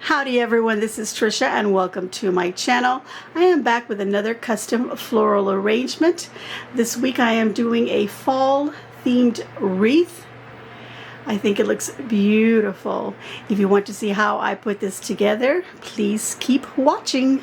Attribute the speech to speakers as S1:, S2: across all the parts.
S1: Howdy everyone, this is Tricia and welcome to my channel. I am back with another custom floral arrangement. This week I am doing a fall themed wreath. I think it looks beautiful. If you want to see how I put this together, please keep watching.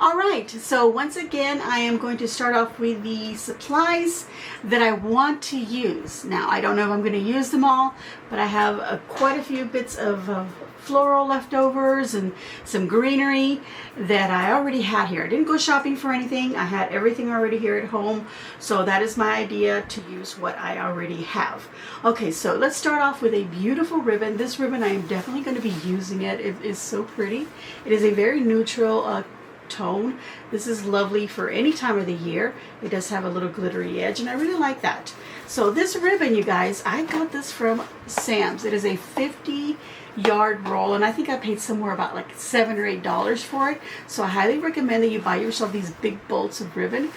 S1: Alright, so once again I am going to start off with the supplies that I want to use. Now I don't know if I'm going to use them all, but I have quite a few bits of floral leftovers and some greenery that I already had here. I didn't go shopping for anything. I had everything already here at home, so that is my idea, to use what I already have. Okay, so let's start off with a beautiful ribbon. This ribbon, I am definitely going to be using it. It is so pretty. It is a very neutral tone. This is lovely for any time of the year. It does have a little glittery edge and I really like that. So this ribbon, you guys, I got this from Sam's. It is a 50-yard roll and I think I paid somewhere about like $7 or $8 for it. So I highly recommend that you buy yourself these big bolts of ribbon.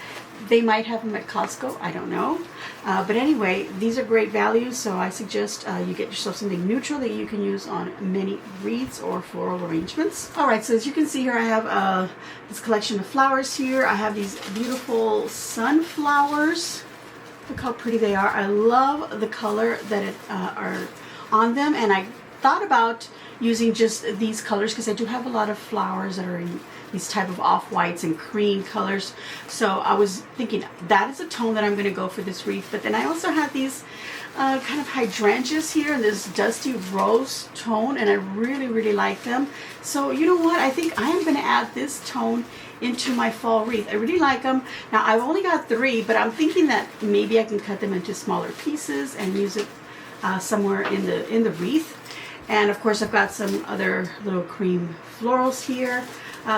S1: They might have them at Costco, I don't know. But anyway, these are great values, so I suggest you get yourself something neutral that you can use on many wreaths or floral arrangements. Alright, so as you can see here, I have this collection of flowers here. I have these beautiful sunflowers. Look how pretty they are. I love the color that are on them, and I thought about using just these colors because I do have a lot of flowers that are in these type of off-whites and cream colors. So I was thinking that is a tone that I'm going to go for this wreath. But then I also have these kind of hydrangeas here in this dusty rose tone, and I really like them. So you know what, I think I am going to add this tone into my fall wreath. I really like them. Now I've only got 3, but I'm thinking that maybe I can cut them into smaller pieces and use it somewhere in the wreath. And of course I've got some other little cream florals here.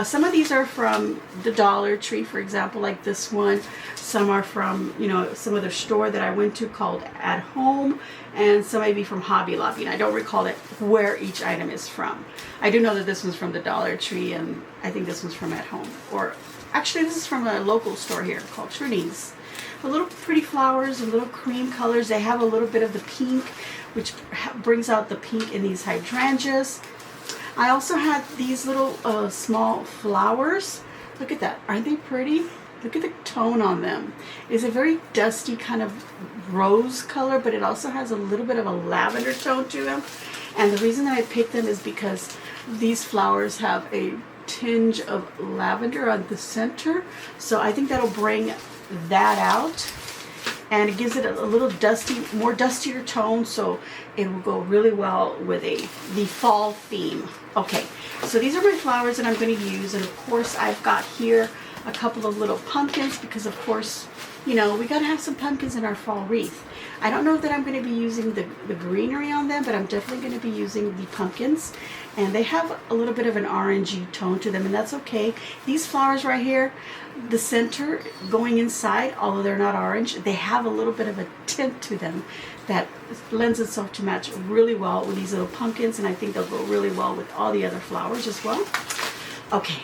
S1: Some of these are from the Dollar Tree, for example, like this one. Some are from, you know, some other store that I went to called At Home, and some may be from Hobby Lobby, and I don't recall where each item is from. I do know that this one's from the Dollar Tree, and I think this one's from At Home. Or actually, this is from a local store here called Trini's. A little pretty flowers, a little cream colors. They have a little bit of the pink, which brings out the pink in these hydrangeas. I also had these little small flowers. Look at that. Aren't they pretty? Look at the tone on them. It's a very dusty kind of rose color, but it also has a little bit of a lavender tone to them. And the reason that I picked them is because these flowers have a tinge of lavender on the center. So I think that'll bring that out. And it gives it a little dusty, more dustier tone, so it will go really well with the fall theme. Okay, so these are my flowers that I'm going to use, and of course I've got here a couple of little pumpkins because of course, you know, we got to have some pumpkins in our fall wreath. I don't know that I'm going to be using the greenery on them, but I'm definitely going to be using the pumpkins. And they have a little bit of an orangey tone to them, and that's okay. These flowers right here, the center going inside, although they're not orange, they have a little bit of a tint to them that lends itself to match really well with these little pumpkins, and I think they'll go really well with all the other flowers as well. Okay,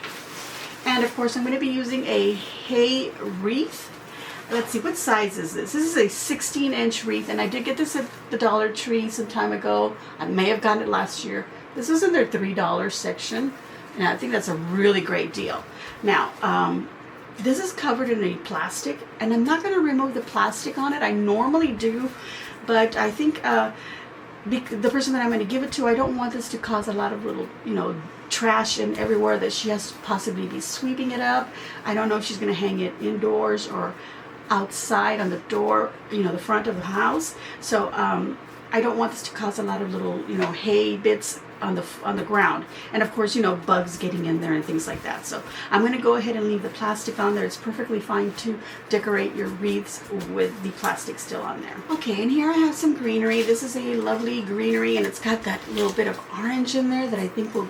S1: and of course I'm going to be using a hay wreath. Let's see, what size is this? This is a 16-inch wreath, and I did get this at the Dollar Tree some time ago. I may have gotten it last year. This is in their $3 section, and I think that's a really great deal. Now, this is covered in a plastic, and I'm not going to remove the plastic on it. I normally do, but I think the person that I'm going to give it to, I don't want this to cause a lot of little, you know, trash and everywhere that she has to possibly be sweeping it up. I don't know if she's going to hang it indoors or outside on the door, you know, the front of the house. So I don't want this to cause a lot of little, you know, hay bits on the ground, and of course, you know, bugs getting in there and things like that. So I'm going to go ahead and leave the plastic on there. It's perfectly fine to decorate your wreaths with the plastic still on there. Okay, and here I have some greenery. This is a lovely greenery, and it's got that little bit of orange in there that I think will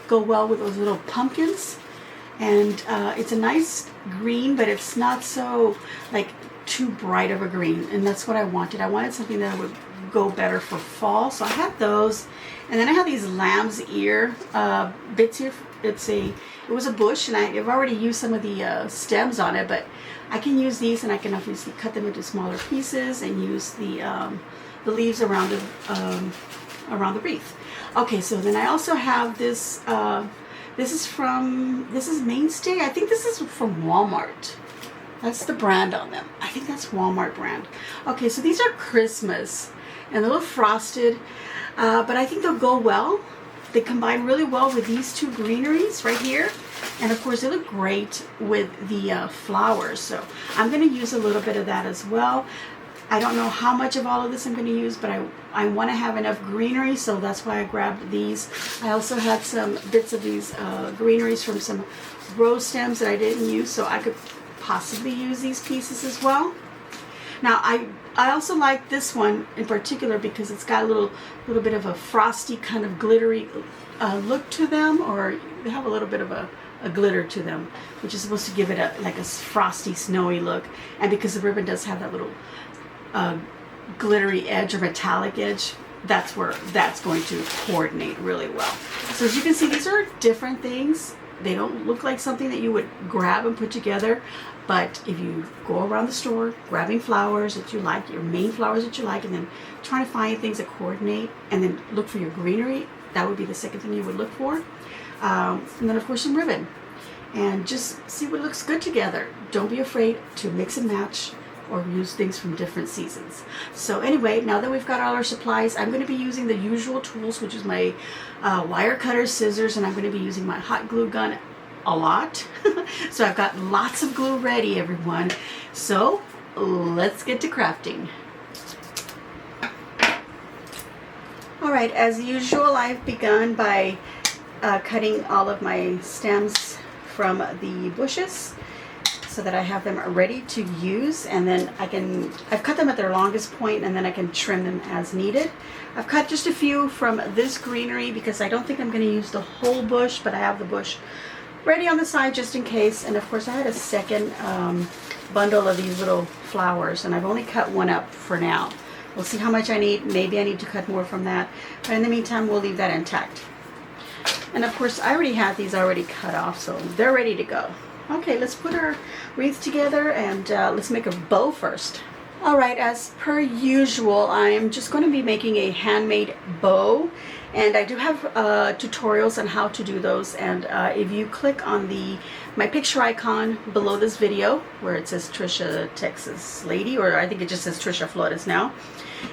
S1: go well with those little pumpkins. And it's a nice green, but it's not so like too bright of a green, and that's what I wanted. I wanted something that would go better for fall, so I had those. And then I have these lamb's ear bits here. It was a bush, and I've already used some of the stems on it, but I can use these, and I can obviously cut them into smaller pieces and use the leaves around it around the wreath. Okay, so then I also have this. This is Mainstay. I think this is from Walmart. That's the brand on them. I think that's Walmart brand. Okay, so these are Christmas and a little frosted, but I think they'll go well. They combine really well with these two greeneries right here. And of course, they look great with the flowers. So I'm going to use a little bit of that as well. I don't know how much of all of this I'm going to use, but I want to have enough greenery, so that's why I grabbed these. I also had some bits of these greeneries from some rose stems that I didn't use, so I could possibly use these pieces as well. Now, I also like this one in particular because it's got a little bit of a frosty kind of glittery look to them, or they have a little bit of a glitter to them, which is supposed to give it like a frosty, snowy look. And because the ribbon does have that little glittery edge or metallic edge, that's where that's going to coordinate really well. So as you can see, these are different things. They don't look like something that you would grab and put together, but if you go around the store grabbing flowers that you like, your main flowers that you like, and then trying to find things that coordinate, and then look for your greenery, that would be the second thing you would look for. And then of course some ribbon, and just see what looks good together. Don't be afraid to mix and match or use things from different seasons. So anyway, now that we've got all our supplies, I'm going to be using the usual tools, which is my wire cutter, scissors, and I'm going to be using my hot glue gun a lot. So I've got lots of glue ready, everyone. So let's get to crafting. All right, as usual, I've begun by cutting all of my stems from the bushes, so that I have them ready to use, and then I've cut them at their longest point, and then I can trim them as needed. I've cut just a few from this greenery because I don't think I'm going to use the whole bush, but I have the bush ready on the side just in case. And of course I had a second bundle of these little flowers, and I've only cut one up for now. We'll see how much I need. Maybe I need to cut more from that, but in the meantime we'll leave that intact. And of course I already had these already cut off, so they're ready to go. Okay, let's put our wreath together, and let's make a bow first. All right, as per usual, I'm just going to be making a handmade bow, and I do have tutorials on how to do those. And if you click on my picture icon below this video, where it says Tricia Texas Lady, or I think it just says Tricia Flores now.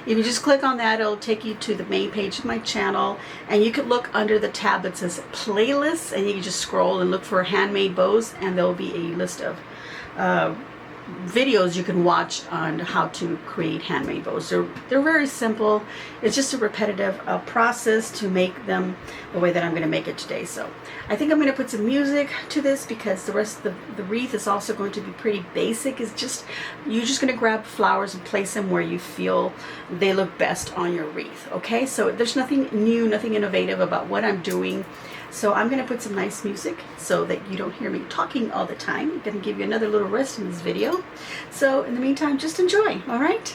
S1: If you just click on that, it'll take you to the main page of my channel, and you can look under the tab that says playlists, and you can just scroll and look for handmade bows, and there will be a list of videos you can watch on how to create handmade bows. They're very simple. It's just a repetitive process to make them the way that I'm going to make it today. So I think I'm going to put some music to this because the rest of the wreath is also going to be pretty basic. You're just going to grab flowers and place them where you feel they look best on your wreath. Okay, so there's nothing new, nothing innovative about what I'm doing. So I'm going to put some nice music so that you don't hear me talking all the time. I'm going to give you another little rest in this video. So in the meantime, just enjoy, all right?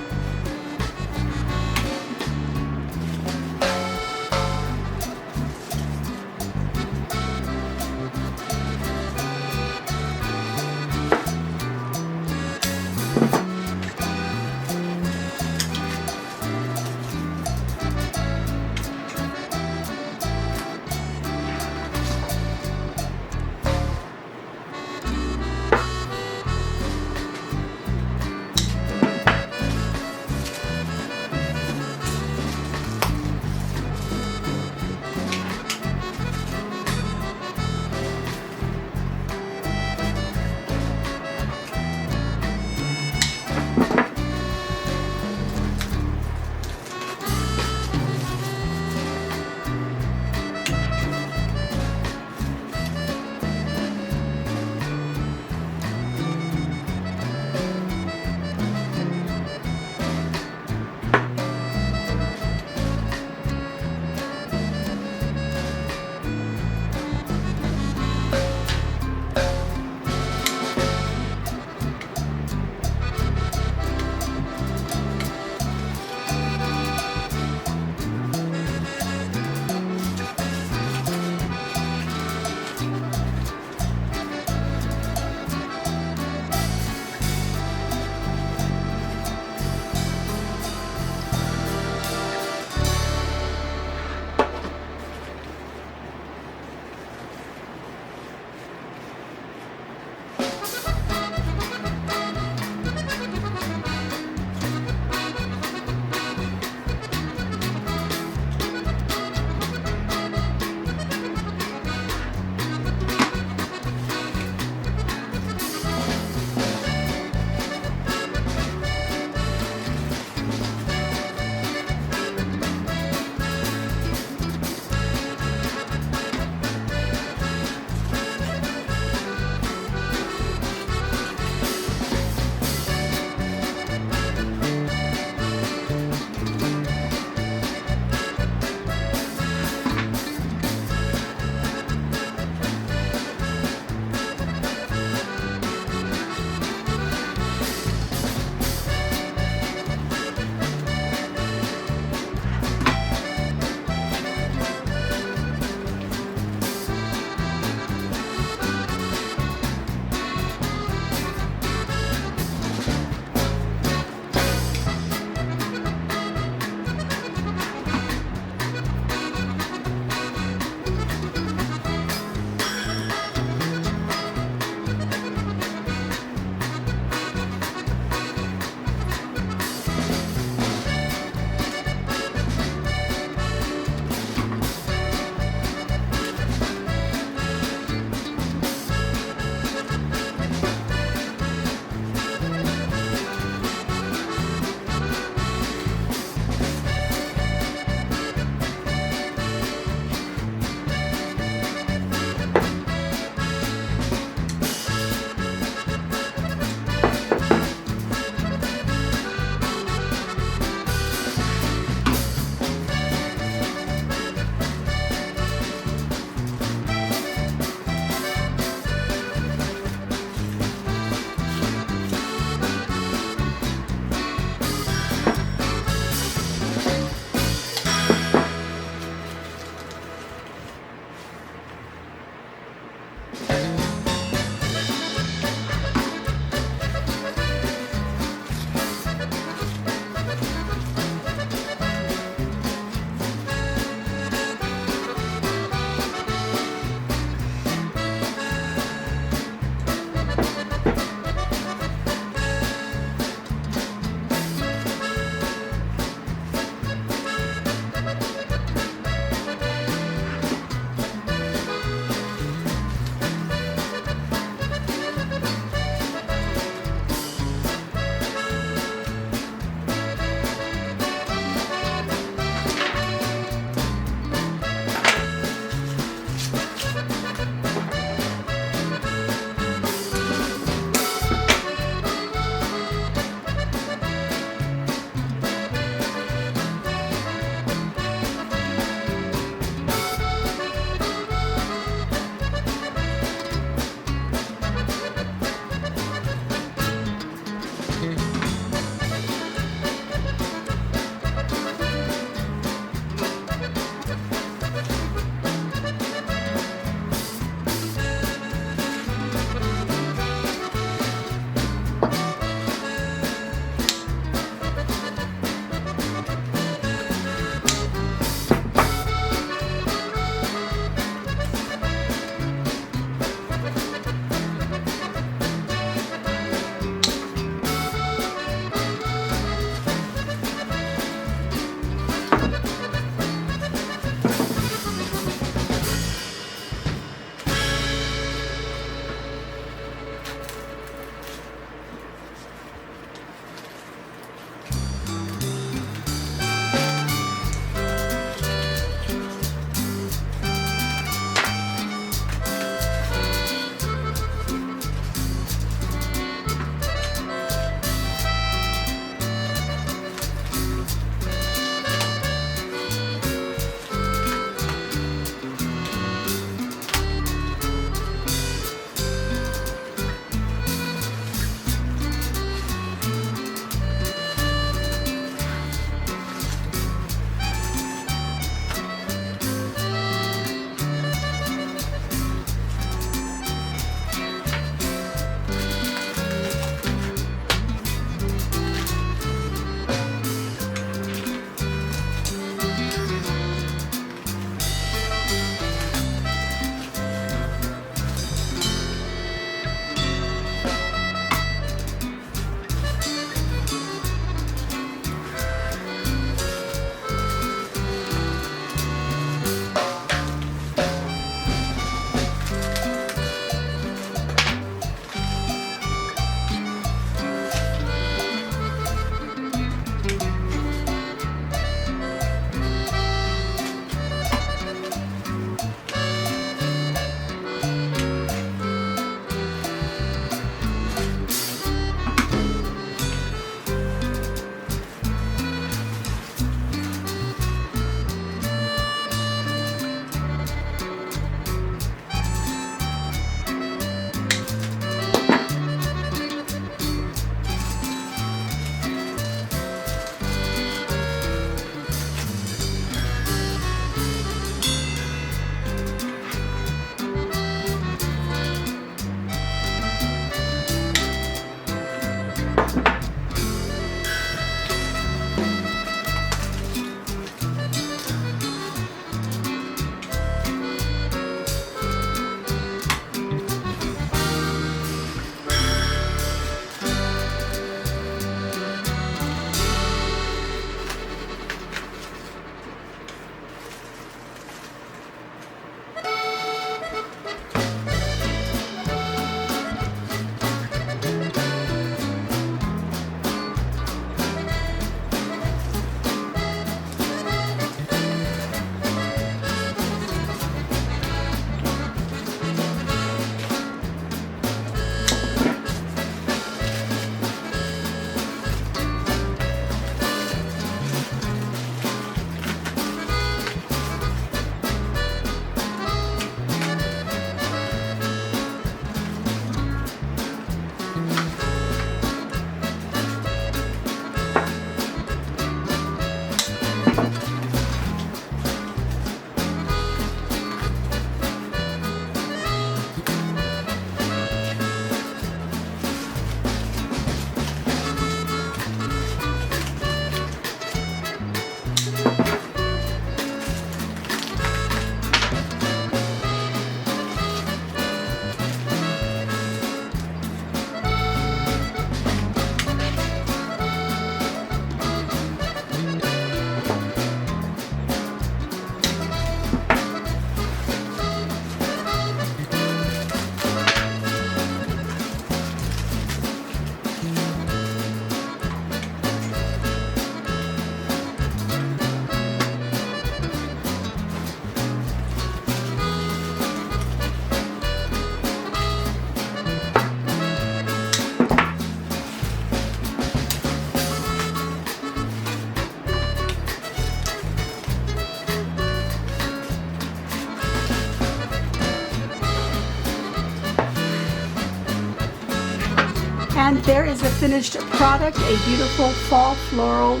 S1: there is a finished product, a beautiful fall floral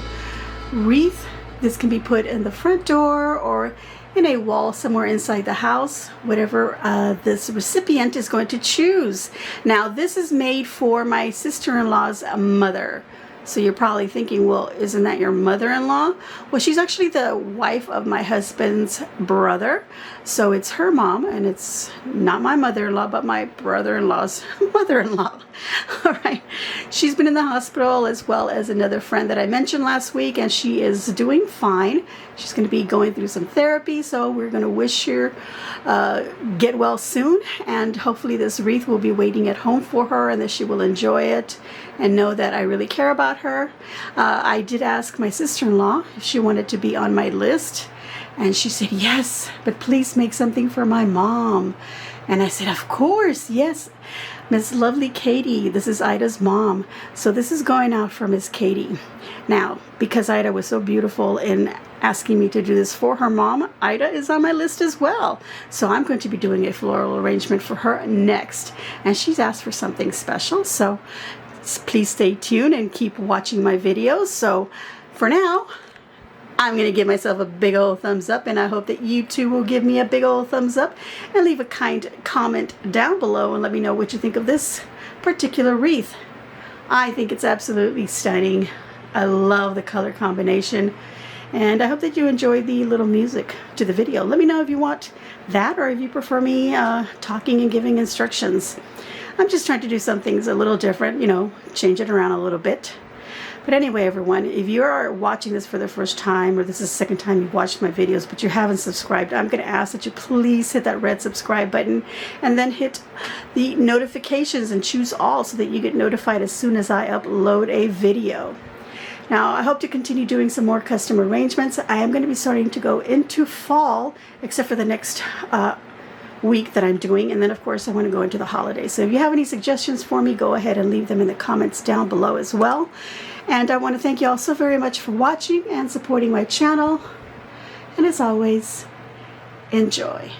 S1: wreath. This can be put in the front door or in a wall somewhere inside the house, whatever this recipient is going to choose. Now, this is made for my sister-in-law's mother. So you're probably thinking, well, isn't that your mother-in-law? Well, she's actually the wife of my husband's brother. So it's her mom, and it's not my mother-in-law, but my brother-in-law's mother-in-law. All right. She's been in the hospital, as well as another friend that I mentioned last week, and she is doing fine. She's going to be going through some therapy, so we're going to wish her get well soon, and hopefully this wreath will be waiting at home for her, and that she will enjoy it and know that I really care about her. I did ask my sister-in-law if she wanted to be on my list, and she said yes, but please make something for my mom. And I said, of course, yes, Miss Lovely Katie. This is Ida's mom. So this is going out for Miss Katie. Now, because Ida was so beautiful in asking me to do this for her mom, Ida is on my list as well. So I'm going to be doing a floral arrangement for her next. And she's asked for something special. So please stay tuned and keep watching my videos. So for now, I'm going to give myself a big old thumbs up, and I hope that you too will give me a big old thumbs up and leave a kind comment down below and let me know what you think of this particular wreath. I think it's absolutely stunning. I love the color combination, and I hope that you enjoy the little music to the video. Let me know if you want that or if you prefer me talking and giving instructions. I'm just trying to do some things a little different, you know, change it around a little bit. But anyway, everyone, if you are watching this for the first time, or this is the second time you've watched my videos, but you haven't subscribed, I'm going to ask that you please hit that red subscribe button and then hit the notifications and choose all so that you get notified as soon as I upload a video. Now, I hope to continue doing some more custom arrangements. I am going to be starting to go into fall, except for the next week that I'm doing, and then of course I want to go into the holidays. So if you have any suggestions for me, go ahead and leave them in the comments down below as well. And I want to thank you all so very much for watching and supporting my channel, and as always, enjoy.